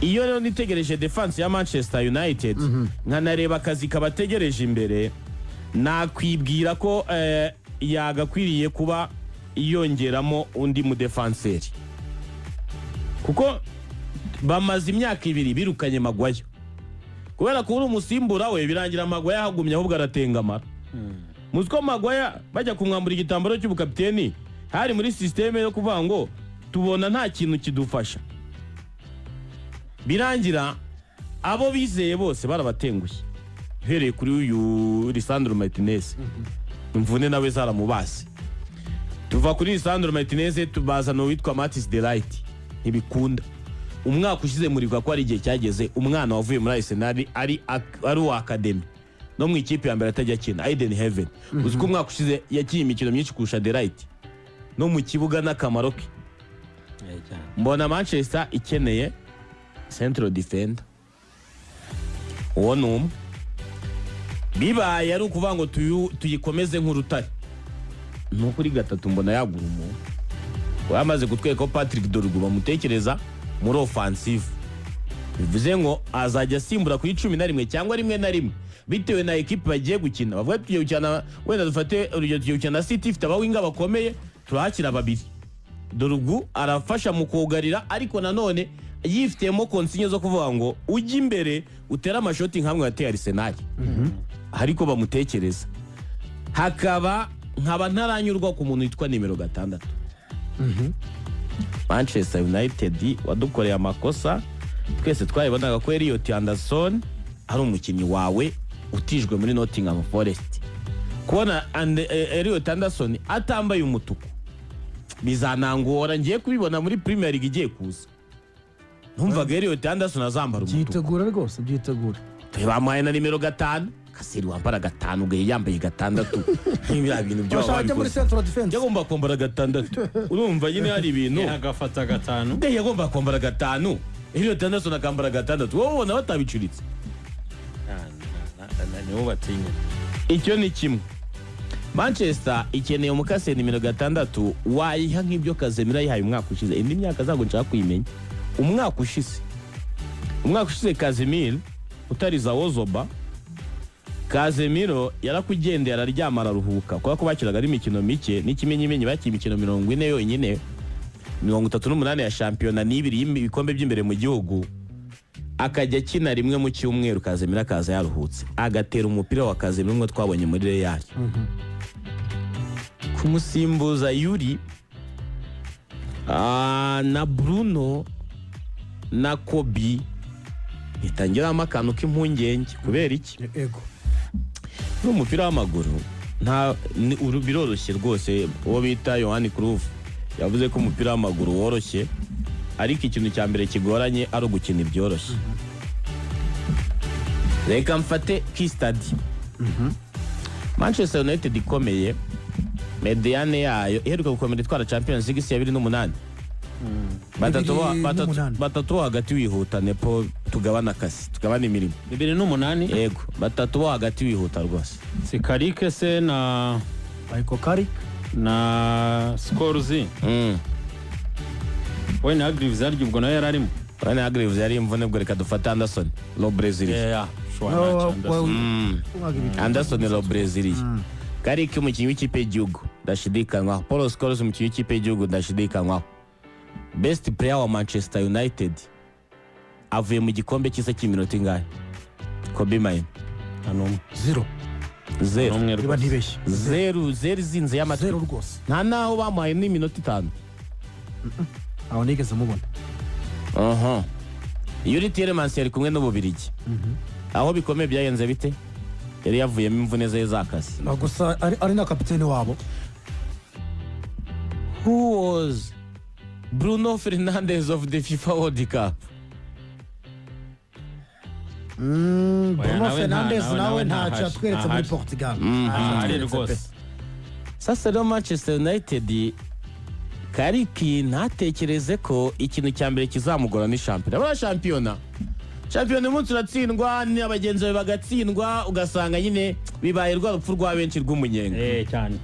iyo rero nitegereje defense ya Manchester United nkanareba akazi kabategereje imbere nakwibwira ko yagakwiriye kuba yongeramo undi mu defenseur kuko bamaze imyaka 2 birukanye Maguire kubera ko uri umusimbura we birangira Maguire hagumye ahubwo aratengamara muziko Maguire bajya kumwambura igitambaro cy'ubukapiteni hari muri systeme yo kuvuga ngo tubona nta kintu kidufasha birangira abo bizeye bose barabatengushye hereye kuri uyu Lisandro Martinez imvune nawe zaramubase tuva kuri Lisandro Martinez tubaza no witwa Matis Delight ntibikunda umwaka ushize muri ko ari igihe cyageze umwana wavuye muri Arsenal ari wa academy no mu ikipe ya mbere atajya kina Aiden Heaven uziko umwaka ushize yakiye imikino myinshi kurusha Delight no mu kibuga n'akamaro ke mbona Manchester ikeneye central defender uwo bibaye ari ukuvuga ngo tuyikomeze nk'urutare nukuri gatatu mbona yagura umuntu wamaze gutweka ko Patrick Dorgu bamutekereza muri offensive bivuze ngo azajya simbura kuri 11 cyangwa rimwe na rimwe bitewe na equipe bagiye gukina bavuga tugiye gukina wenda dufate urugero tugiye gukina City ifite abawinga bakomeye turahakira babiri Dorgu arafasha mu kugarira ariko nanone yifitemo konsinyo zo kuvuga ngo ujye imbere utera amashoti nkamwe yateye Arsenal ariko bamutekereza hakaba nkaba ntaranyurwa ku muntu witwa nimero 6 Manchester United wadukoreye amakosa twese twayibonaga ko Elliot Anderson ari umukinnyi wawe utijwe muri Nottingham Forest kubona Elliot Anderson atambaye umutuku bizanangora ngiye kubibona muri Premier League igiye kuza numvaga Elliot Anderson azambara umutuku byitegura rwose byitegura bamuhaye na nimero 5 Kasiri wambara 5 ugaye yambaye 6 nk'ibya bintu byo bashaka muri central defense yagomba kwambara 6 urumva nyine hari ibintu agafata 5 de yagomba kwambara 5 Elliot Anderson akambara 6 wowe ubona batabicuritse niwo batinya icyo ni kimwe Manchester ikeneye umukase nimero 6 wayiha nk'ibyo Casemiro yihaye umwaka ushize indi myaka zago nshaka kuyimenya umwaka ushize Casemiro utariza Wozoba Casemiro yarakugendeye araryama araruhuka kuko bakiraga ari imikino mike n'ikimenyimenyi baki imikino 40 yonyine 38 ya championa n'ibiri ibikombe by'imbere mu gihugu akajya kina rimwe mu cyumweru Casemiro akaza yaruhutse agatera umupira wa Casemiro ngo twabonye muri Real kumusimbuza Yuri na Bruno na Kobe itangira amakano k'impungenge kubera iki ego n'umupira w'amaguru nta biroroshye rwose uwo bita Johan Cruyff yavuze ko umupira w'amaguru woroshye ariko ikintu cya mbere kigoranye ari ugukina ibyoroshye reka mfate Kistadi Manchester United ikomeye mediane yayo iheruka gukomera itwara Champions League ya 2008 batatu hagati wihuta nepo tugabana kasi tugabana imirimo 2008 yego batatu hagati wihuta rwose si Karike se na Michael Carrick na Scores we na Greaves ariko ubwo nayo yararimo Ryan Hargreaves yari imvune bwo reka dufata Anderson lo Brazil Anderson lo Brazil Carrick umukinnyi w'ikipe y'igihugu ndashidikanywa Paul Scholes umukinnyi w'ikipe y'igihugu ndashidikanywa best player wa Manchester United avuye mu gikombe cy'isa cy'iminota ingahe Kobe Maino 0 niba ntibeshye 0 zinze y'amatwi 0 rwose nta naho bamuhaye n'iminota 5 aho nigeze mubona Yuri Tielemans yari kumwe n'Ububirigi aho bikomeye byayenze bite yari yavuyemo imvune ze zakase gusa ari na kapiteni wabo who was Bruno Fernandes of the FIFA World Cup Bruno Fernandes nawe ntacyo atweretse muri Portugal ari rwose sasa rero Manchester United Kariki ntatekereze ko ikintu cya mbere kizamugora ni shampiyona umunsi uratsindwa n'abagenzi bawe bagatsindwa ugasanga nyine bibaye rwa rupfu rwa benshi rw'umunyenga cyane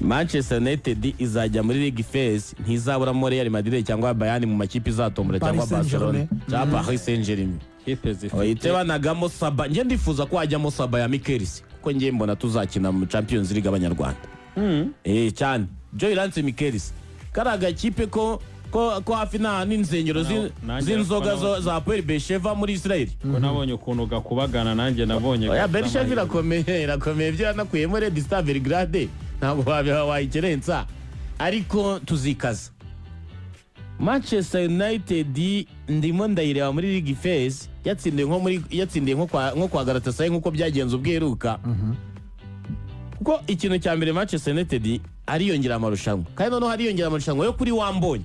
Manchester United izajya muri League Phase ntizaburamo Real Madrid cyangwa Bayern mu makipe izatombora cyangwa Barcelona cyangwa Paris Saint-Germain. kipe zifite Oyite banagamo Saba, nge ndifuza ko hajyamo Saba ya Mikelsi kuko nge mbona tuzakina mu Champions League abanyarwanda. Cyane Joy Lance Mikelsi karaga kipe ko hafi n'inzengero z'inzoga za Puer Besheva muri Israel. ko nabonye ukuntu gakubagana nanjye nabonye Oya Besheva irakomeye byo yanakuyemo Red Star Belgrade ntabwo wayikerensa ariko tuzikaza. Manchester United ndimo ndayireba muri League Phase yatsindiye nko kwa Galatasaray nkuko byagenze ubweruka. Kuko ikintu cya mbere Manchester United ariyongera amarushanwa kandi noneho hariyongera amarushanwa yo kuri wambonye.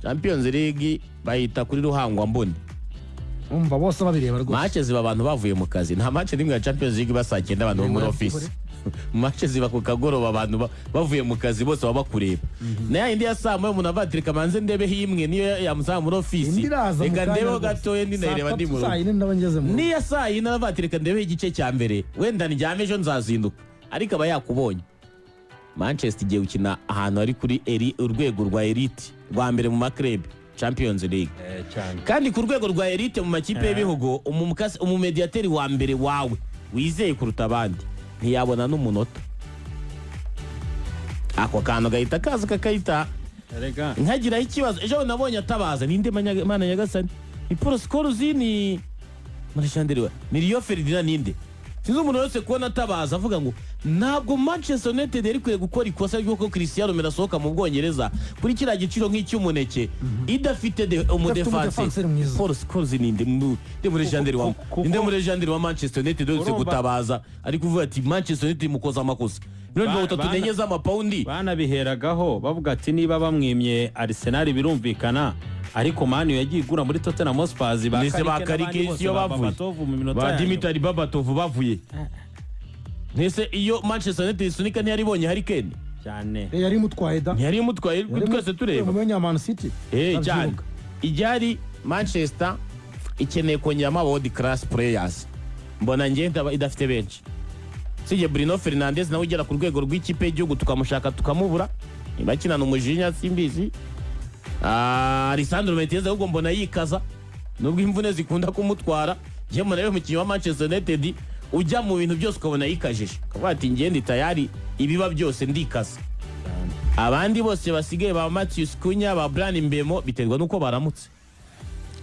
Champions League bayita kuri ruhangwa mboni. Umva bose babireba rwose. Match ziba abantu bavuye mu kazi nta match nimwe ya Champions League basakenda abantu muri office. Match ziba ku kagoroba abantu bavuye mu kazi bose baba bakureba. Na indi ya saa moya umuntu avatirika manze ndebe himwe niyo yamusanga muri office. Reka ndebe gatoye ndi nayireba ndi mu rugo. Ni ya saa yina avatirika ndebe igice cya mbere wenda ndyame ejo nzazinduka ariko aba yakubonye. Manchester igiye gukina ahantu ari kuri urwego rwa elite rwa mbere mu maklub Champions League. Kandi ku rwego rwa elite mu makipe y'ibihugu umumediateri wa mbere wawe wizeye kuruta abandi ntiyabona n'umunota. Ako kantu gahita kaza kakayita nkagiraho ikibazo. Ejo nabonye atabaza ninde Mana Nyagasani ni Paul Scholes ni Marchandiriwe ni Rio Ferdinand ninde sinzi umuntu wese kubona atabaza avuga ngo ntabwo Manchester United yari kwiye gukora ikosa ry'uko Cristiano Ronaldo asohoka mu Bwongereza kuri kiriya giciro nk'icy'umuneke idafite umudefanse. Paul Scholes ninde muri legendary wa Manchester United wese gutabaza ari kuvuga ati Manchester United mukoza amakosa none 3 z'amapaundi banabiheragaho bavuga ati niba bamwimye Arsenal birumvikana ariko mani yagiye igura muri Tottenham Hotspur bakarike iyo bavuye ba Dimitri Babatov bavuye nese iyo Manchester United sunika ntiyari bonye Harry Kane cyane yari mutwaye da ntiyari mutwaye twese tureba mu Man City cyane ijyari Manchester ikeneye kongeramo world class players mbona ngenda idafite benshi sije Bruno Fernandes nawe ugera ku rwego rw'ikipe y'igihugu tukamushaka tukamubura bakinana umujinya simbizi. Alessandro Martinez ahubwo mbona yikaza nubwo imvune zikunda kumutwara je mbona rero mukinyi wa Manchester United ujya mu bintu byose ukabona yikajije kavuga ati ngende tayari ibiba byose ndikaza. Abandi bose basigaye ba Matheus Cunha ba Bryan Mbeumo biterwa nuko baramutse.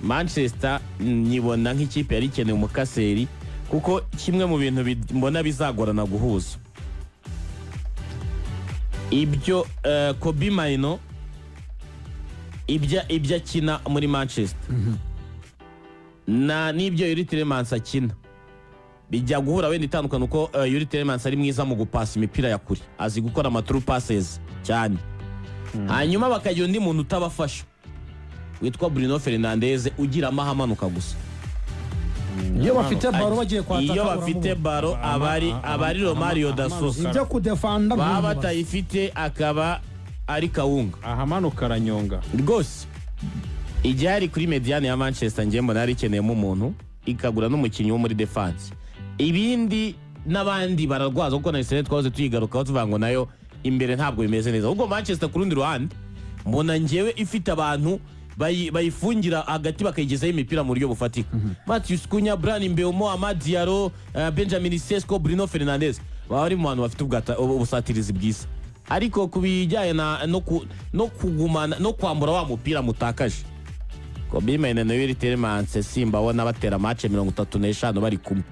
Manchester nyibona nk'ikipe yari ikeneye umukaseri kuko kimwe mu bintu mbona bizagorana guhuza ibyo Kobe Mainoo ibyo akina muri Manchester na nibyo Yuri Tielemans akina bijya guhura wenda itandukana uko Yuri Tielemans ari mwiza mu gupasa imipira ya kure azi gukora ama true passes cyane. Hanyuma bakagira undi muntu utabafasha witwa Bruno Fernandes ugira amahamanuka gusa. Iyo bafite baro bagiye kwataka iyo bafite baro abari Romario da Sousa ibyo kudefanda baba batayifite akaba ari Kawunga ahamanuka aranyonga rwose. Ijyari kuri mediane ya Manchester ngiye mbona ari ikeneyemo umuntu ikagura n'umukinnyi wo muri defense. Ibindi n'abandi bararwaza kuko na Arsenal twaze tuyigarukaho tuvuga ngo nayo imbere ntabwo bimeze neza. Ubwo Manchester ku rundi ruhande mbona ngewe ifite abantu bayifungira hagati bakayigezaho imipira mu buryo bufatika. Matheus Cunha, Bryan Mbeumo, Amad Diallo, Benjamin Sesko, Bruno Fernandes baba ari mu bantu bafite ubusatirizi bwiza. Ariko kubijyanye no kugumana no kwambura wa mupira mutakaje Kobe Mainoo na Yuri Tielemans simbabona batera match 35 bari kumwe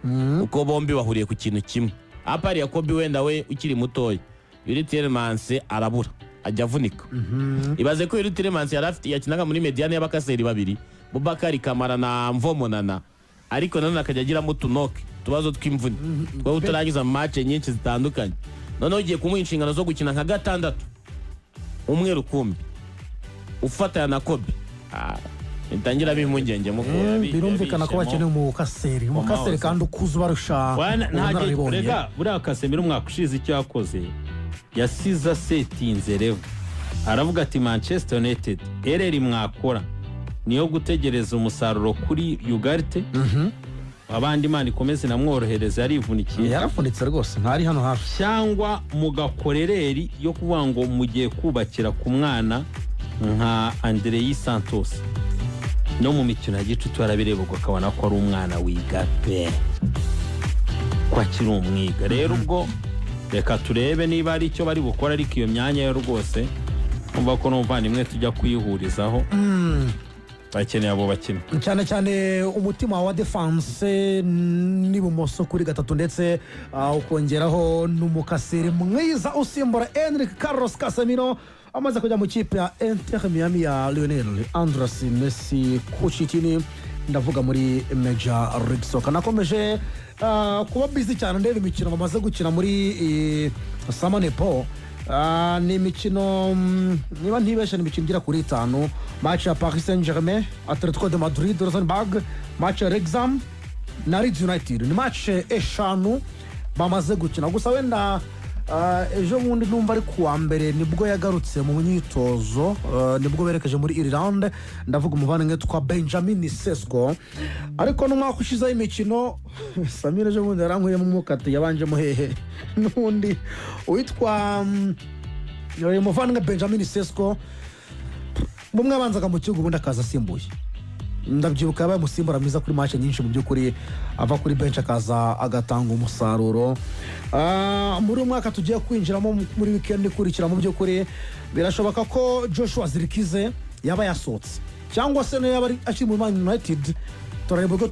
uko bombi bahuriye ku kintu kimwe. Apari ya Kobe wenda we ukiri mutoya Yuri Tielemans arabura ajya avunika. Ibaze ko Yuri Tielemans yakinaga muri mediane y'abakaseri babiri Boubacar Kamara na Mvomonana ariko nanone akajya agira mutunoke tubazo tw'imvune twa utarangiza match nyinshi zitandukanye. Noneho ugiye kumuha inshingano zo gukina nka gatandatu umwe rukumbi ufatanya na Kobe itangira bimpungenge mukuru. Birumvikana ko bakeneye umukaseri kandi ukuze barusha rega buriya Casemiro umwaka ushize icyo yakoze yasiza setinze revo aravuga ati Manchester United ereri mwakora niyo gutegereza umusaruro kuri Ugarte abandi Imana ikomeze namworohereza yarivunikiye yaravunitse rwose ntari hano hafi cyangwa mugakorereri yo kuvuga ngo mugiye kubakira ku mwana nka Andrei Santos no mu mikino ya gicuti barabireba ukabona ko ari umwana wiga pe ko akiri umwiga rero ubwo reka turebe niba ari icyo bari bukora ariko iyo myanya yo rwose umva ko n'umuvandimwe tujya kuyihurizaho bakeneye abo bakina cyane cyane umutima wa defense n'ibumoso kuri gatatu ndetse ukongeraho n'umukasiri mwiza usimbura Enrique Carlos Casemiro amaze kujya mu kipe ya Inter Miami ya Lionel Andres Messi kuchitini ndavuga muri Major League Soccer nakomeje kuba busy cyane ndebe imikino bamaze gukina muri Samanepo ni imikino niba ntibesha ni imikino igira kuri 5 match ya Paris Saint-Germain Atletico de Madrid Rosenborg match ya Wrexham na Leeds United ni match 5 bamaze gukina gusa wenda ejo bundi numva ari kuwa mbere nibwo yagarutse mu myitozo nibwo berekeje muri Ireland ndavuga umuvandimwe twa Benjamin Sesko ariko n'umwaka ushize imikino Samir ejo bundi yarankuye mu mukate yabanje muhehe n'undi witwa umuvandimwe Benjamin Sesko bumwe abanzaga mu kibuga ubundi akaza asimbuye ndabyibuka yabaye musimbura mwiza kuri match nyinshi mu by'ukuri ava kuri bench akaza agatanga umusaruro muri umwaka tugiye kwinjiramo muri weekend ikurikira mu by'ukuri birashoboka ko Joshua Zirkize yaba yasohotse cyangwa se no yaba akiri muri Man United turareba ko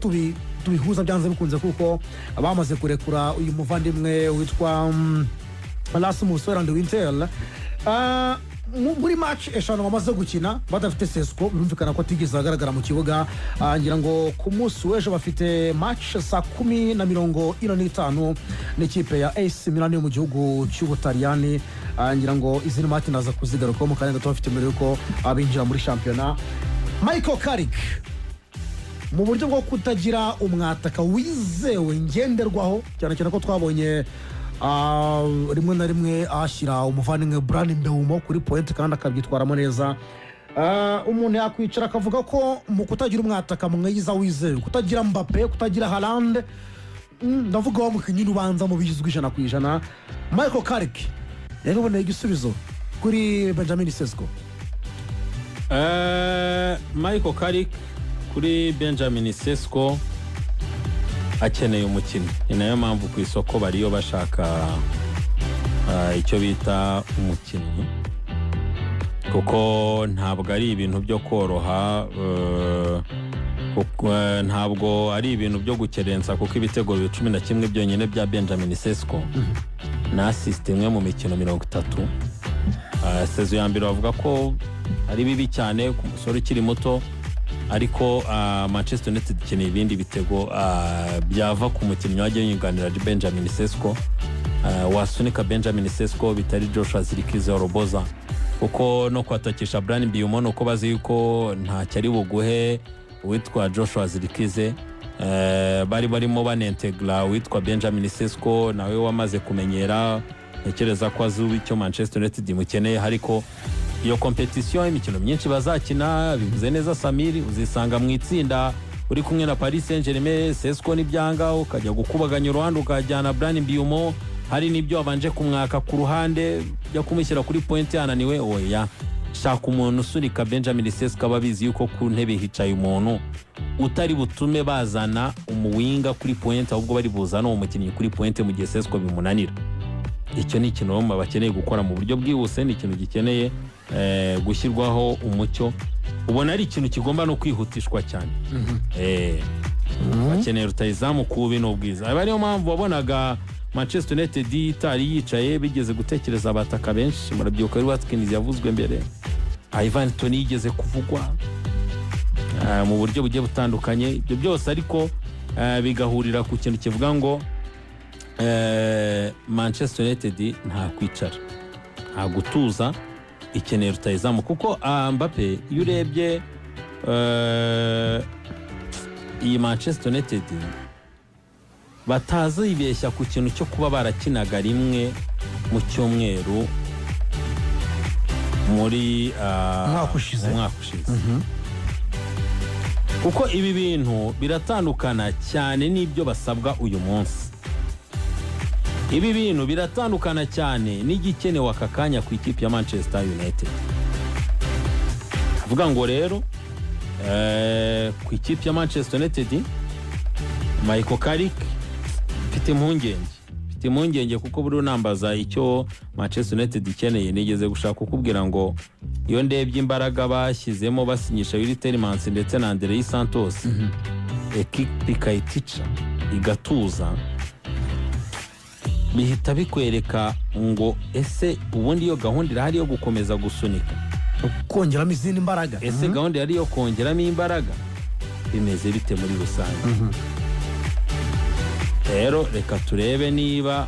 tubihuza byanze bikunze kuko abamaze kurekura uyu muvandimwe witwa Rasmus Hojlund Winter muri match 5 bamaze gukina badafite Sesko birumvikana ko atigeze agaragara mu kibuga ngira ngo ku munsi w'ejo bafite match saa 10:45 n'ikipe ya AC Milan yo mu gihugu cy'Ubutaliyani ngira ngo izindi match naza kuzigaruka mu kanya gato bafite mbere yuko abinjira muri championnat Michael Carrick mu buryo bwo kutagira umwataka wizewe ngenderwaho cyane cyane ko twabonye rimwe na rimwe ashyira umuvandimwe Bryan Mbeumo kuri point kandi akabyitwaramo neza umuntu yakwicara akavuga ko mu kutagira umwataka mwiza wizewe kutagira Mbappe kutagira Haaland ndavuga wa mukinyi ubanza mu bizwi 100% Michael Carrick yaboneye igisubizo kuri Benjamin Sesko Michael Carrick kuri Benjamin Sesko akeneye umukinnyi ni nayo mpamvu ku isoko bariyo bashaka icyo bita umukinnyi kuko ntabwo ari ibintu byo koroha ntabwo ari ibintu byo gukerensa kuko ibitego 11 byonyine bya Benjamin Sesko na assist imwe mu mikino 30 sezo ya mbere bavuga ko ari bibi cyane ku musore ukiri muto ariko Manchester United ikeneye ibindi bitego byava ku mukinnyi wagiye yunganira Benjamin Sesko wasunika Benjamin Sesko bitari Joshua Zirkize Roboza kuko no kwatakisha Bryan Mbeumo no ko bazi yuko nta cyari buguhe witwa Joshua Zirkize barimo banentegra witwa Benjamin Sesko nawe wamaze kumenyera ntekereza ko azuba icyo Manchester United imukeneye ariko iyo competition imikino myinshi bazakina bivuze neza Samiri uzisanga mu itsinda uri kumwe na Paris Saint-Germain Sesko n'ibyanga ukajya gukubaganya uruhande ukajyana Bryan Mbeumo hari nibyo abanje kumwaka ku ruhande byo kumushyira kuri point yananiwe oya shaka umuntu usunika Benjamin Sesko ababizi yuko ku ntebe hicaye umuntu utari butume bazana umuwinga kuri point ahubwo bari buzana umukinnyi kuri point mu gihe Sesko bimunanira icyo ni ikintu bamwe bakeneye gukora mu buryo bwihuse ni ikintu gikeneye gushyirwaho umucyo ubona ari ikintu kigomba no kwihutishwa cyane bakeneye rutayizamu ku bino bwiza ariyo mpamvu wabonaga Manchester United itari yicaye bigeze gutekereza abataka benshi murabyuka ari Watkins yavuzwe mbere Ivan Toney yigeze kuvugwa mu buryo bugiye butandukanye ibyo byose ariko bigahurira ku kintu kivuga ngo Manchester United nta kwicara nta gutuza ikeneye rutayizamu kuko Mbappe iyo urebye iyi Manchester United batazibeshya ku kintu cyo kuba barakinaga rimwe mu cyumweru muri umwaka ushize kuko ibi bintu biratandukana cyane n'ibyo basabwa uyu munsi. Ibi bintu biratandukana cyane n'igikenewe aka kanya ku ikipe ya Manchester United. Avuga ngo rero ku ikipe ya Manchester United Michael Carrick mfite impungenge kuko buri nambaza icyo Manchester United ikeneye. Nigeze gushaka kukubwira ngo iyo ndebye imbaraga bashyizemo basinyisha Willy Tielemans ndetse na Andrei Santos, ekipe ikayitica igatuza, bihita bikwereka ngo ese ubundi iyo gahunda irahari yo gukomeza gusunika, kongeramo izindi imbaraga, ese gahunda yari yo kongeramo imbaraga bimeze bite muri rusange. Rero reka turebe niba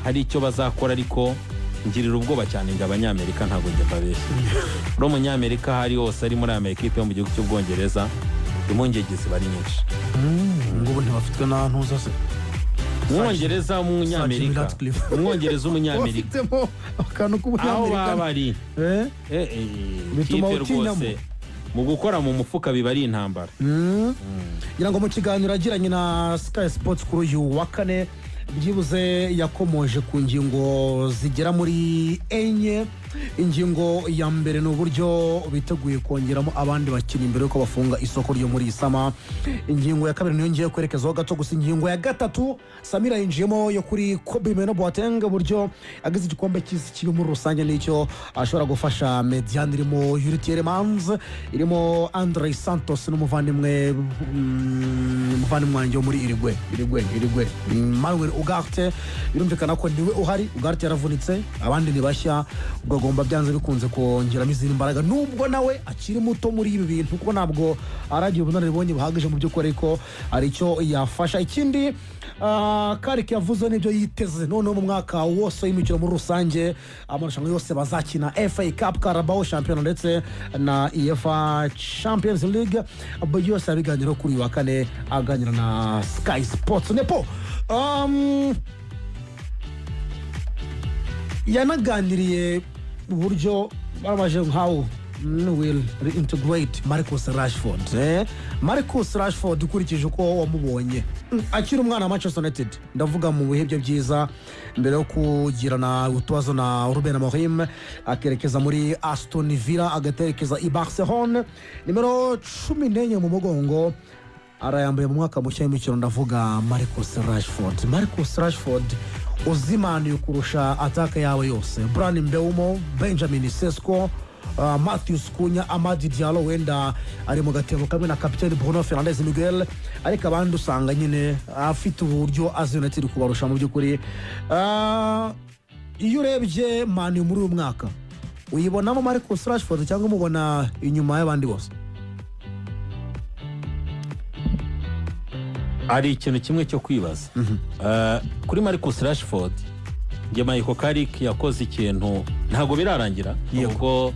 hari icyo bazakora, ariko ngirira ubwoba cyane ngo abanyamerika ntabwo njya babeshya. Ro munyamerika hari hose ari muri Amerika yo mu gihugu cy'Ubwongereza, impungenge ziba ari nyinshi. ngo ntibafitwe n'ahantu hose. Umwongereza w'umunyamerika, umwongereza w'umunyamerika bafitemo akantu aho k'umunyamerika baba bari bituma kipe rwose mu gukora mu mufuka biba ari intambara. ngira ngo mu kiganiro agiranye na Sky Sports kuri uyu wa kane byibuze yakomoje ku ngingo zigera muri enye. Ingingo ya mbere ni uburyo biteguye kongeramo abandi bakinnyi mbere yuko bafunga isoko ryo muri Isama. Ingingo ya kabiri niyo ngiye kwerekezaho gato, gusa ingingo ya gatatu Samira yinjiyemo yo kuri Kobe Meno Boateng, uburyo agize igikombe cy'isi kibi muri rusange n'icyo ashobora gufasha Mediane irimo Willy Tielemans, irimo Andrei Santos n'umuvandimwe wanjye wo muri Uruguay Manuel Ugarte. Birumvikana ko niwe uhari, Ugarte yaravunitse, abandi ni bashya, ubwo agomba byanze bikunze kongeramo izindi imbaraga, nubwo nawe akiri muto muri ibi bintu kuko ntabwo aragiye ubunararibonye buhagije mu by'ukuri, ariko hari icyo yafasha. Ikindi Carrick yavuze n'ibyo yiteze noneho mu mwaka wose w'imikino muri rusange, amarushanwa yose bazakina, FA Cup, Carabao Champions ndetse na UEFA Champions League, byose yabiganiraho kuri uyu wa kane aganira na Sky Sports. Nepo yanaganiriye uburyo bamaje how will reintegrate Marcus Rashford. Marcus Rashford ukurikije uko wamubonye akiri umwana wa Manchester United, ndavuga mu bihe bye byiza mbere yo kugirana utubazo na Ruben Amorim akerekeza muri Aston Villa agaterekeza i Barcelona, nimero 14 mu mugongo arayambaye mu mwaka mushya w'imikino, ndavuga Marcus Rashford uzimaniye kurusha ataka yawe yose. Bryan Mbeumo, Benjamin Sesko, Matheus Cunha, Amadi Diallo wenda ari mu gatebo kamwe na kapiteni Bruno Fernandes Miguel, ariko abandi usanga nyine afite uburyo azi United kubarusha mu by'ukuri. Iyo urebye Man muri uyu mwaka uyibonamo Marcus Rashford cyangwa umubona inyuma y'abandi bose? Ari ikintu kimwe cyo kwibaza kuri Marcus Rashford. Nge Michael Carrick yakoze ikintu ntago birarangira, ubwo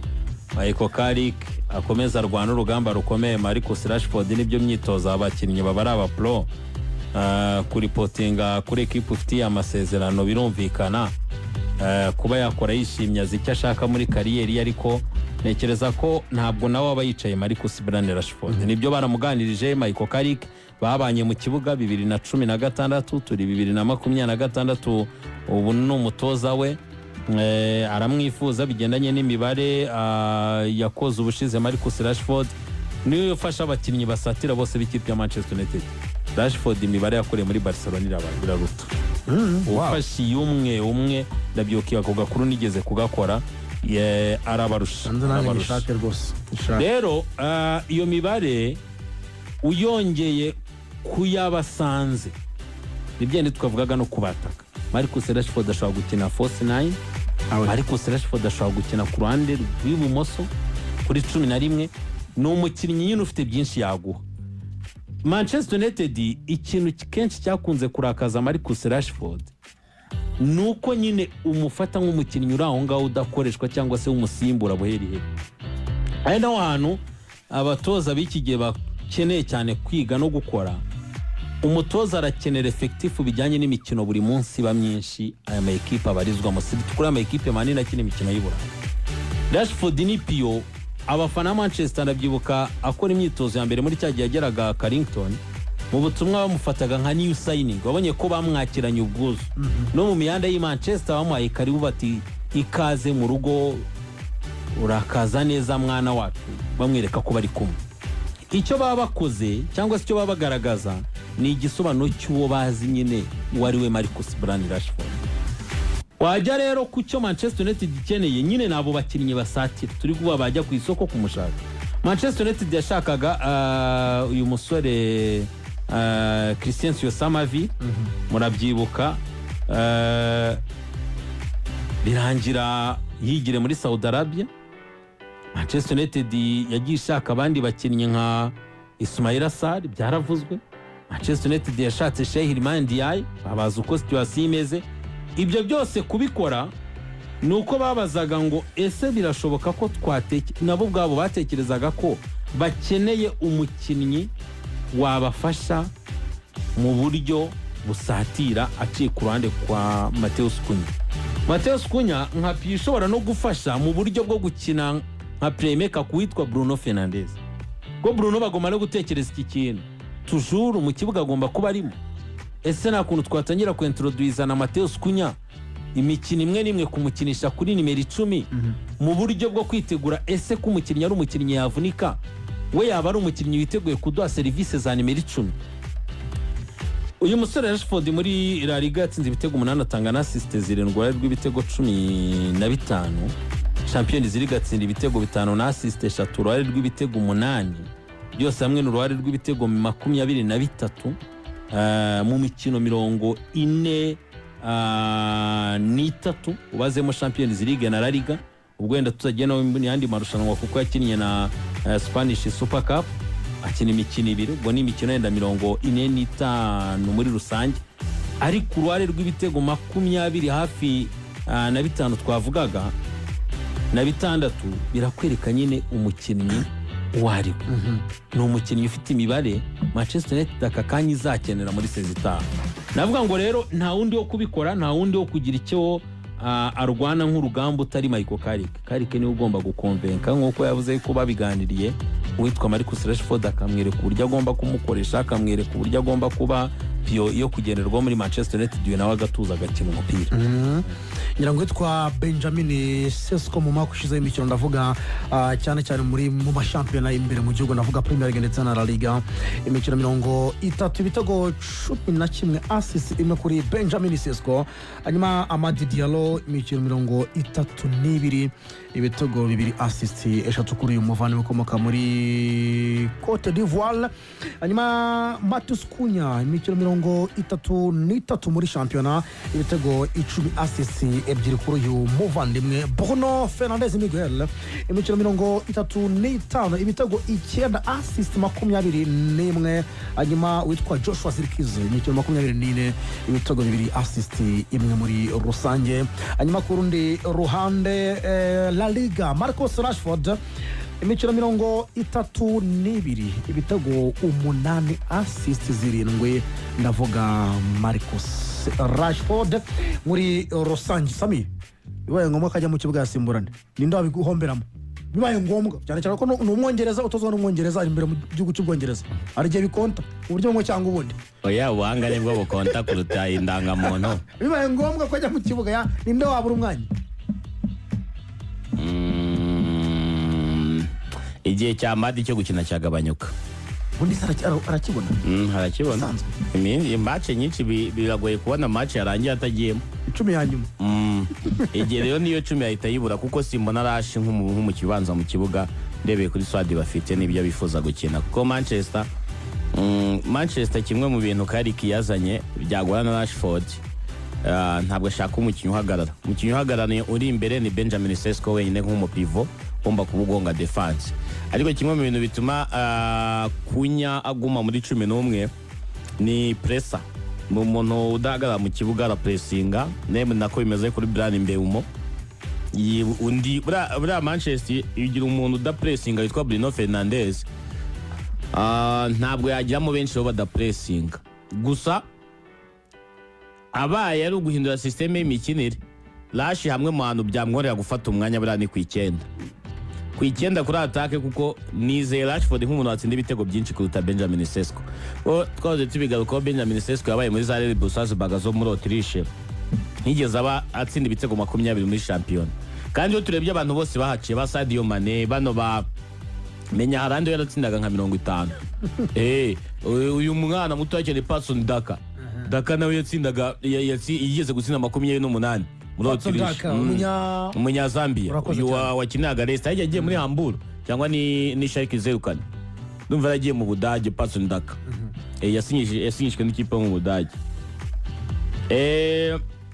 Michael Carrick akomeza arwana urugamba rukomeye. Marcus Rashford nibyo myitozo abakinnyi baba ari aba pro kuri potinga kuri equipe ufitiye amasezerano, birumvikana kuba yakora yishimye azi icyo ashaka muri kariyeri, ariko nekereza ko ntabwo nawe aba yicaye Marcus Rashford. Nibyo baramuganirije. Michael Carrick babanye mu kibuga 2016 turi 2026, ubu ni umutoza we, aramwifuza bigendanye n'imibare yakoze ubushize. Marcus Rashford niwe ufasha abakinnyi basatira bose b'ikipe ya Manchester United. Rashford imibare yakoreye muri Barcelona iraruta. Ufashi umwe ndabyokiye ako gakuru nigeze kugakora, arabarusha. Rero iyo mibare uyongeye kuyabasanze nibyende twavugaga no kubataka. Marcus Rashford ashobora gukina false 9, Marcus Rashford ashobora gukina ku ruhande rw'ibumoso kuri 11. ni umukinnyi nyine ufite byinshi yaguha. Manchester United ikintu kenshi cyakunze kurakaza Marcus Rashford nuko nyine umufata nk'umukinnyi uri aho ngaho udakoreshwa cyangwa se umusimbura buherihe. Ari naho hantu abatoza b'iki gihe bakeneye cyane kwiga no gukora. Umutoza arakenera effective bijyanye n'imikino buri munsi ba myinshi aya ma equipe abarizwa mu sidi kuri ama equipe manini akina imikino y'ibura. Rashford ni piyo abafana ba Manchester ndabyibuka akora imyitozo ya mbere muri cya gihe yageraga Carrington, mu butumwa bamufataga nka new signing, wabonye ko bamwakiranye ubwuzu. No mu mihanda y'i Manchester bamuhaye karibu bati ikaze mu rugo, urakaza neza mwana wacu, bamwereka ko bari kumwe. Icyo baba bakoze cyangwa se icyo baba bagaragaza ni igisobanuro cy'uwo bazi nyine wari we Marcus Rashford. Wajya rero ku cyo Manchester United ikeneye nyine nabo bakinnyi basatira turi kuba bajya ku isoko kumushaka. Manchester United yashakaga uyu musore Christian Samavi, murabyibuka, birangira yigire muri Saudi Arabia. Manchester United yagiye ishaka abandi bakinnyi nka Ismaila Sarr, byaravuzwe. Manchester United yashatse Sheikh Iliman Ndiaye, babaza uko situation imeze. Ibyo byose kubikora nuko babazaga ngo ese birashoboka ko nabo ubwabo batekerezaga ko bakeneye umukinnyi wabafasha mu buryo busatira aciye ku ruhande kwa Matheus Cunha. Matheus Cunha nka ishobora no gufasha mu buryo bwo gukina nka playmaker kuwitwa Bruno Fernandes. Ko Bruno bagomba no gutekereza iki kintu toujours mu kibuga agomba kuba arimo. Ese nta kuntu twatangira kuintroduce na Matheus Cunha imikino imwe nimwe kumukinisha kuri nimero 10 mu buryo bwo kwitegura ese ko umukinnyi ari umukinnyi yavunika, we yaba ari umukinnyi witeguye kuduha service za nimero 10. Uyu musore Rashford muri La Liga yatsinze ibitego 8, atanga na assist 7 rw'ibitego 15. Champions League atsinda ibitego 5 na assist 3 rw'ibitego 8, byose hamwe n'uruhare rw'ibitego 23 mu mikino 43 ubazemo Champions League na La Liga. Ubwo wenda tuzagenda mu yandi marushanwa kuko yakinnye na Spanish Super Cup, akina imikino 2, ubwo ni imikino yenda 45 muri rusange. Ari ku ruhare rw'ibitego 20 hafi na 5 twavugaga na 6, birakwereka nyine umukinnyi wari ni umukinnyi ufite imibare Manchester United akakanya izakenera muri sezita. Navuga ngo rero nta wundi wo kubikora, nta wundi wo kugira icyo arwana nk'urugamba utari Michael Carrick. Carrick niwe ugomba gukonvenka nk'uko yavuze ko babiganiriye uwitwa Marcus Rashford, akamwereka uburyo agomba kumukoresha, akamwereka uburyo agomba kuba piyo yo kugenderwa muri Manchester United, nawe agatuza agakina umupira. ngira ngo yitwa Benjamin Sesko mu mwaka ushize w'imikino, ndavuga cyane cyane mu mashampiyona imbere mu gihugu, ndavuga Premier League ndetse na La Liga, imikino 30, ibitego 11, assist imwe kuri Benjamin Sesko. Hanyuma Amadi Diallo imikino 32, ibitego 2, assist 3 kuri uyu muvandimwe ukomoka muri Cote d'Ivoire. Hanyuma Matheus Cunha imikino 33 muri shampiyona, ibitego 10, assist 2 kuri uyu muvandimwe. Bruno Fernandes Miguel imikino 35, ibitego 9, assist 21. Hanyuma witwa Joshua Zirkzee imikino 24, ibitego 2, assist 1 muri rusange. Hanyuma ku rundi ruhande La Liga, Marcus Rashford imikino 32, ibitego 8, assist 7. Ndavuga Marcus Rashford muri rusange. Sami, bibaye ngombwa kajya mu kibuga yasimburane, ninde wabiguhomberamo? Bibaye ngombwa cyane cyane ko n'umwongereza utozwa n'umwongereza imbere mu gihugu cy'Ubwongereza arigiye bikonta uburyo bumwe cyangwa ubundi. Oya, ubuhangane bwo bukonta kuruta indangamuntu. Bibaye ngombwa ko ajya mu kibuga, ninde wabura umwanya? Igihe cya Madi cyo gukina cyagabanyuka. Ubundi arakibona? Harakibona. Match nyinshi biragoye kubona match yarangiye atagiyemo 10 ya nyuma. Igihe rero niyo 10 yahita yibura kuko simbona Rashi nk'umu kibanza mu kibuga, ndebeye kuri swadi bafite n'ibyo bifuza gukina, kuko Manchester kimwe mu bintu Carrick yazanye byagorana na Rashford, ntabwo ashaka umukinnyi uhagarara. Umukinnyi uhagararanye uri imbere ni Benjamin Sesko wenyine nk'umupivo ugomba kubugonga defense. Ariko kimwe mu bintu bituma Cunha aguma muri 11 ni pressa. Mu muntu udahagarara mu kibuga arapressinga, neme nako bimeze kuri Bryan Mbeumo. Undi bra Manchester igira umuntu udapressinga witwa Bruno Fernandes, ntabwo yajyamo benshi badapressinga. Gusa abaye ari uguhindura systeme y'imikinire, Rashi hamwe mu hantu byamworera gufata umwanya burani ku 9. ku icyenda kuri atake kuko nizeye Rashford nk'umuntu watsinda ibitego byinshi kuruta Benjamin Sesko. Twahoze tubigarukaho Benjamin Sesko yabaye muri za Red Bull Salzburg zo muri Autriche ntigeze aba atsinda ibitego 20 muri shampiyona. Kandi iyo turebye abantu bose bahaciye ba Sadio Mane bano ba menya harandi yaratsindaga nka 50. Uyu mwana muto cyane Patson Daka nawe yatsindaga yigeze gutsinda 28 muri Autriche. Umunya Zambia uyu wakinaga Leicester yagiye muri Hamburg cyangwa ni Schalke 04. Ndumva yagiye mu Budage Patson Daka. Yasinyishwe n'ikipe mu Budage.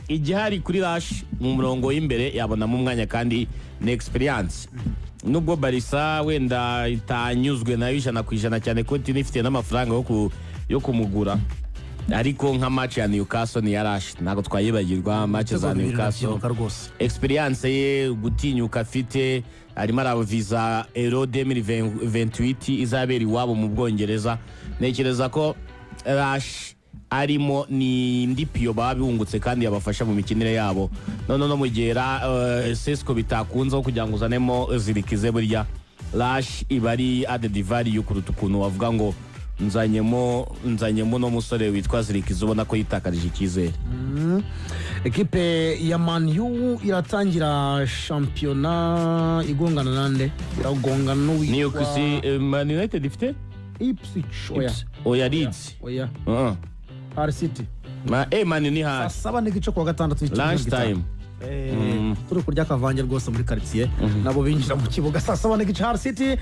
Igihari kuri Rush mu murongo w'imbere yabona mu mwanya kandi ni experience. Nubwo Barisa wenda itanyuzwe nayo 100% cyane ko tinifite n'amafaranga yo kumugura. Ariko nka match ya Newcastle ni yarash ntago twayibagirwa match za Newcastle. Experience ye gutinyuka afite arimo araviza Euro 2028 izabera iwabo mu Bwongereza. Nekereza ko Rush arimo ni ndipiyo babihungutse kandi yabafasha mu mikinire yabo. No mugera Sesko bitakunze kugira ngo uzanemo zirikize burya Rush ibari added value kuruta ukuntu wavuga ngo nzanyemo no musore witwa Zirikiza ubona ko yitakarije icyizere. Ekipe ya Man U iratangira shampiyona igongana nande iragongana n'uwitwa Man United ifite Ipswich oya Leeds oya Hull City Man ni ha 7 n'igice kwa gatandatu lunch time turi kurya kavange rwose muri quartier nabo binjira mu kibuga saa 7 n'igice. Hull City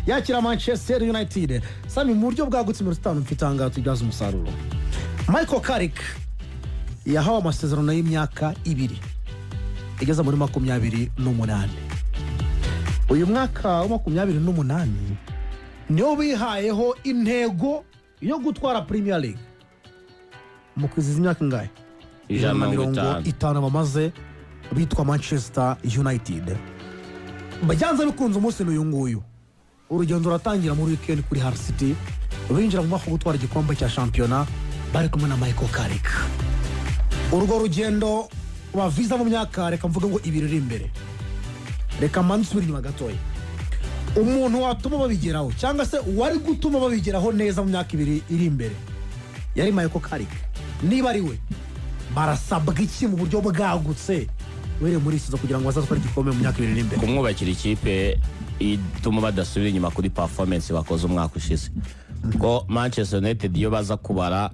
yakira Manchester United. Sami mu buryo bwagutse muri stano mfitanga tujyaza umusaruro. Michael Carrick yahawe amasezerano y'imyaka 2 igeza muri 28. Uyu mwaka wa 28 niyo bihayeho intego yo gutwara Premier League mu kwiziza imyaka ngahe 150 bamaze bitwa Manchester United. Bajyanze bikunze umunsi n'uyu nguyu urugendo ruratangira muri weekend kuri Hull City binjira mu mwaka gutwara igikombe cya shampiyona bari kumwe na Michael Carrick. Urwo rugendo baviza mu myaka reka mvuga ngo 2 iri imbere. Reka mansubira inyuma gatoya. Umuntu watuma babigeraho cyangwa se wari gutuma babigeraho neza mu myaka 2 iri imbere yari Michael Carrick. Niba ari we barasabwa iki mu buryo bwagutse were muri sizo kugira ngo bazatware igikombe mu myaka 2 iri imbere? Kumwubakira ikipe ituma badasubira inyuma kuri performance bakoze umwaka ushize. Ko Manchester United iyo baza kubara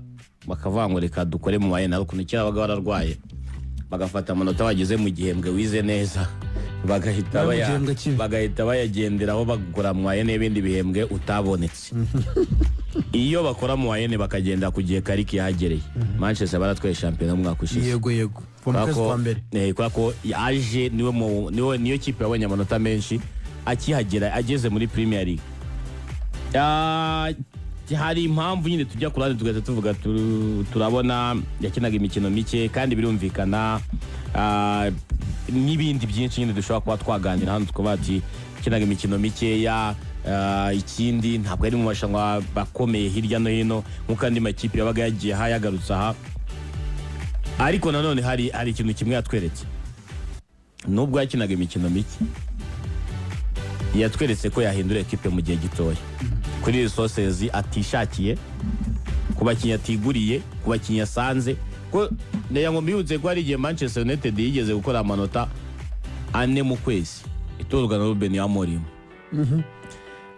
bakavuga ngo reka dukore mu bayena ukuntu kira baga bararwaye bagafata amanota bageze mu gihembwe wize neza bagahita bayagenderaho bagukora mu bayene n'ibindi bihembwe utabonetse. Iyo bakora mu bayene bakagenda ku gihe Carrick yahagereye Manchester baratwaye shampiyona mu mwaka ushize. Yego kwako yaje niyo kipe yabonye amanota menshi akihagera ageze muri Premier League. Hari impamvu nyine tujya ku ruhande tugahita tuvuga turabona yakinaga imikino mike kandi birumvikana n'ibindi byinshi nyine dushobora kuba twaganira hano tukuba ati yakinaga imikino mikeya. Ikindi ntabwo ari mu mashanwa bakomeye hirya no hino nk'uko andi makipe yabaga yagiye yagarutse aha. Ariko nanone hari ikintu kimwe yatweretse nubwo yakinaga imikino mike yatweretse ko yahindura ekipe mu gihe gitoya kuri resources atishakiye ku bakinnyi atiguriye ku bakinnyi asanze ko ngo mbibutse ko hari igihe Manchester United yigeze gukora amanota 4 mu kwezi itorwa na Ruben Amorim.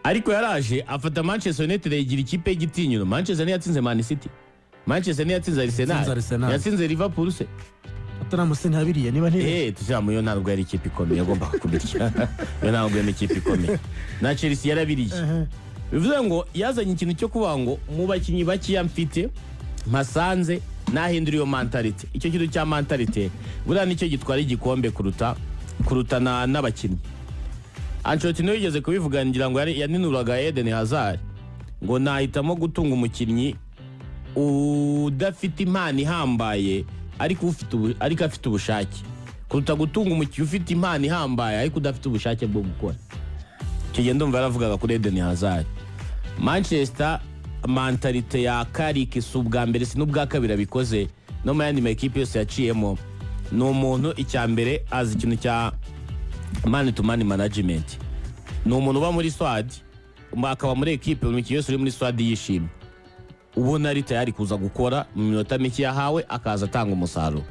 Ariko yaraje afata Manchester United yigira ikipe y'igitinyiro. Manchester ni yatsinze Man City, Manchester ni yatsinze Arsenal, yatsinze Liverpool se Tottenham se ntabiriye niba ntire tuzamu yo ntabwo yari ikipe ikomeye agomba kubirya yo ntabwo yari ikipe ikomeye na Chelsea yarabiriye. Bivuze ngo yazanye ikintu cyo kuvuga ngo mu bakinnyi bakiya mfite mpasanze nahindura iyo mentality. Icyo kintu cya mentality buriya nicyo gitwara igikombe kuruta n'abakinnyi. Ancelotti niwe yigeze kubivuga ngira ngo yaninuraga Eden Hazard ngo nahitamo gutunga umukinnyi udafite impano ihambaye ariko afite ubushake kuruta gutunga umukinnyi ufite impano ihambaye ariko udafite ubushake bwo gukora. Icyo gihe ndumva yaravugaga kuri Eden Hazard. Manchester mentality ya Carrick si ubwa mbere si n'ubwa kabiri abikoze no mu yandi makipe yose yaciyemo. Ni umuntu icya mbere azi ikintu cya man to man management. ni umuntu uba muri swadi akaba muri ekipe umukinnyi wese uri muri swadi yishimye ubona ari tayari kuza gukora mu minota mike yahawe akaza atanga umusaruro.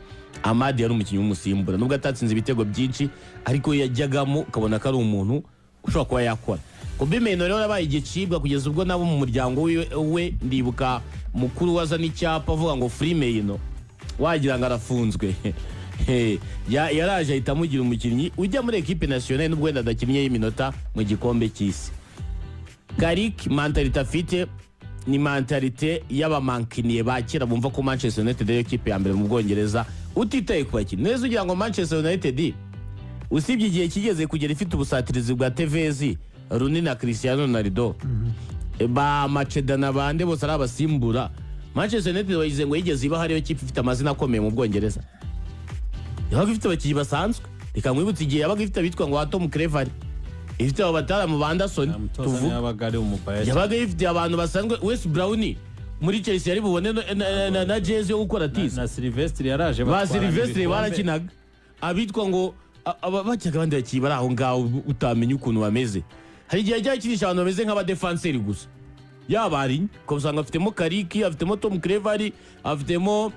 Amadi yari umukinnyi w'umusimbura nubwo atatsinze ibitego byinshi ariko yajyagamo ukabona ko ari umuntu ushobora kuba yakora. Kobe Meno rero yabaye igicibwa kugeza ubwo nabo mu muryango we ndibuka mukuru wazana icyapa avuga ngo Free Meno wagira ngo arafunzwe. Yaraje ahita amugira umukinnyi ujya muri ekipe nationale nubwo wenda adakinnye y'iminota mu gikombe cy'isi. Karik mentalite afite ni mentalite y'abamankiniye bakira bumva ko Manchester United ariyo kipe ya mbere mu Bwongereza utitaye ku bakinnyi. Neza ugira ngo Manchester United usibye igihe kigeze kugera ifite ubusatirizi bwa TVZ Rooney na Cristiano Ronaldo ba Macedana bande bose ari abasimbura. Manchester United bayize ngo yigeze iba hariyo kipe ifite amazina akomeye mu Bwongereza. Yabaga ifite abakinnyi basanzwe reka mwibutse igihe yabaga ifite abitwa ngo Tom Cleverley ifite abo bataramu ba Anderson yabaga ifite abantu basanzwe West Brown muri Chelsea yari bubone na jezi yo gukora tiza na Silvestre yaraje ba Silvestre barakinaga abitwa ngo bacyaga abandi bakiyi bari aho ngaho utamenya ukuntu bameze. Hari igihe ajya akinisha abantu bameze nk'abadefanseri gusa yabari ko usanga afitemo Kariki afitemo Tom Cleverley afitemo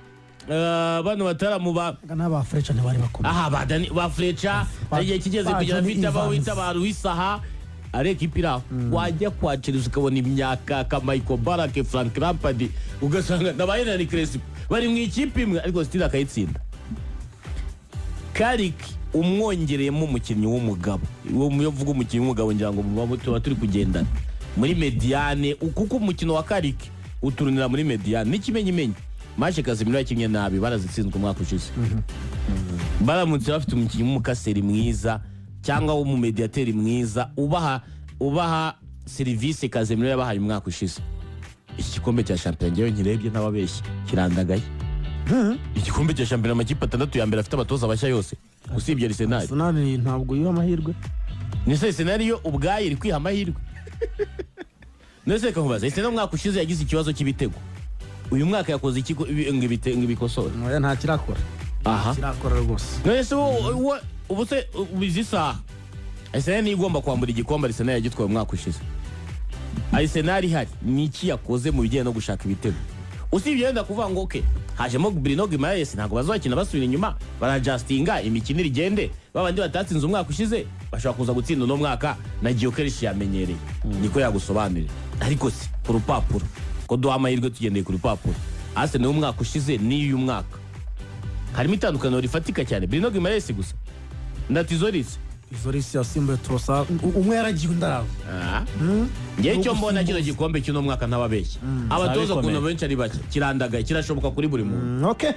bano bataramu n'aba Fletcher ntibari bakomeye ba Fletcher igihe kigeze kugera afite abawita ba Ruisaha areka ipiraho wajya kwa Chelsea ukabona imyaka ka Michael Ballack Frank Lampard ugasanga na Bayern Crespo bari mu ikipe imwe ariko still akayitsinda. Karik umwongereyemo umukinnyi w'umugabo uwo muvuga umukinnyi w'umugabo ngira ngo muba tuba turi kugendana muri mediane kuko umukino wa Karik uturunira muri mediane n'ikimenyimenyi. Maje Casemiro yakinnye nabi barazitsinzwe umwaka ushize. Baramutse bafite umukinnyi w'umukaseri mwiza cyangwa w'umumediateri mwiza ubaha serivisi Casemiro yabahaye umwaka ushize. Igikombe cya champion ngewe nkirebye n'ababeshyi kirandagaye. Igikombe cya champion amakipe 6 ya mbere afite abatoza bashya yose usibye Arsenal. Arsenal ntabwo yiha amahirwe. Nise Arsenal yo ubwaye iri kwiha amahirwe. Nese kamubaza Arsenal umwaka ushize yagize ikibazo cy'ibitego. Uyu mwaka yakoze ikiko ngibikosora. Oya nta kirakora. Kirakora rwose. Nese ubuse bizisa. Arsenal igomba kwambura igikombe Arsenal yagitwaye umwaka ushize. Arsenal ihari niki yakoze mu bijyanye no gushaka ibitego. Usibye yenda kuvuga ngo okay hajemo Bruno Guimaraes ntabwo bazakina basubira inyuma barajustinga imikinire igende babandi batatsinze umwaka ushize bashobora kuza gutsinda no mwaka na Gyökeres yamenyereye niko yagusobanurira. Ariko si ku rupapuro ko duha amahirwe tugendeye ku rupapuro Arsenal umwaka ushize n'uyu mwaka harimo itandukaniro rifatika cyane. Bruno Guimaraes gusa na Tizoris yasimbuye Trossard umwe yaragiye undaraza. Ngiye cyo mbona kino gikombe cy'uno mwaka ntababeshye abatoza kuntu benshi ari bake kirandagaye kirashoboka kuri buri muntu. Okay.